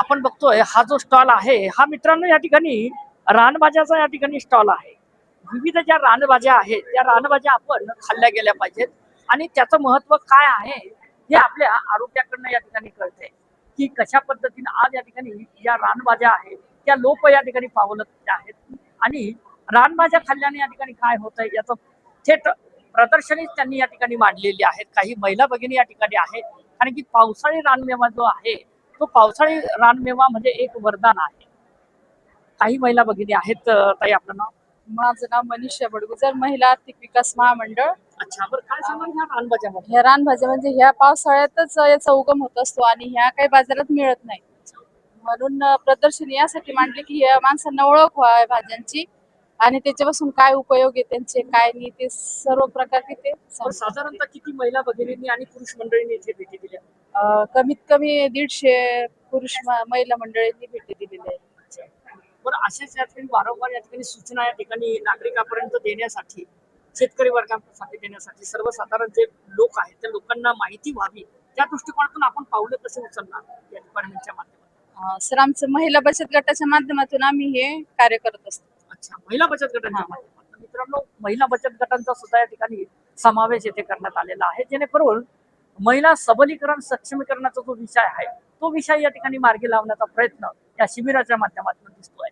आपण बघतोय हा जो स्टॉल आहे हा मित्रांनो या ठिकाणी रानभाज्याचा या ठिकाणी स्टॉल आहे। विविध ज्या रानभाज्या आहेत त्या रानभाज्या आपण खाल्ल्या गेल्या पाहिजेत आणि त्याचं महत्व काय आहे हे आपल्या आरोग्याकडनं या ठिकाणी कळते की कशा पद्धतीने आज या ठिकाणी ज्या रानभाज्या आहेत त्या लोप या ठिकाणी पावत आहेत आणि रानभाज्या खाल्ल्याने या ठिकाणी काय होतंय याचं थेट प्रदर्शनी त्यांनी या ठिकाणी मांडलेली आहेत। काही महिला भगिनी या ठिकाणी आहेत कारण की पावसाळी रानमेवा जो आहे तो पावसाळी रानमेवा म्हणजे एक वरदान आहे। काही महिला भगिनी आहेत ताई आपलं नाव? माझं नाव मनीषा बडगुजर, महिला आर्थिक विकास महामंडळ। अच्छा, बरं काय सांगाल ह्या रानभाज्यामध्ये? ह्या रानभाज्या म्हणजे ह्या पावसाळ्यातच याचा उगम होत असतो आणि ह्या काही बाजारात मिळत नाही, म्हणून प्रदर्शनी यासाठी मांडली की या माणसांना ओळख व्हावी भाज्यांची आणि त्याच्यापासून काय उपयोग आहे त्यांचे काय नाही ते सर्व प्रकार तिथे बरं, साधारणतः किती महिला भगिनींनी आणि पुरुष मंडळींनी इथे भेटी दिल्या? कमीत कमी 150 पुरुष महिला मंडळींनी भेटी दिलेल्या आहेत। बरं, अशाच या ठिकाणी वारंवार या ठिकाणी सूचना या ठिकाणी नागरिकांपर्यंत देण्यासाठी, शेतकरी वर्गासाठी देण्यासाठी, सर्वसाधारण जे लोक आहेत त्या लोकांना माहिती व्हावी त्या दृष्टिकोनातून आपण पावलं कसे उचलणार या ठिकाणच्या माध्यमातून? सर, आमचं महिला बचत गटाच्या माध्यमातून आम्ही हे कार्य करत असतो। अच्छा, महिला बचत गटांच्या माध्यमातून मित्रांनो महिला बचत गटांचा सुद्धा या ठिकाणी समावेश येथे करण्यात आलेला आहे जेणेकरून महिला सबलीकरण सक्षमीकरणाचा जो विषय आहे तो विषय या ठिकाणी मार्गी लावण्याचा प्रयत्न या शिबिराच्या माध्यमातून दिसतोय।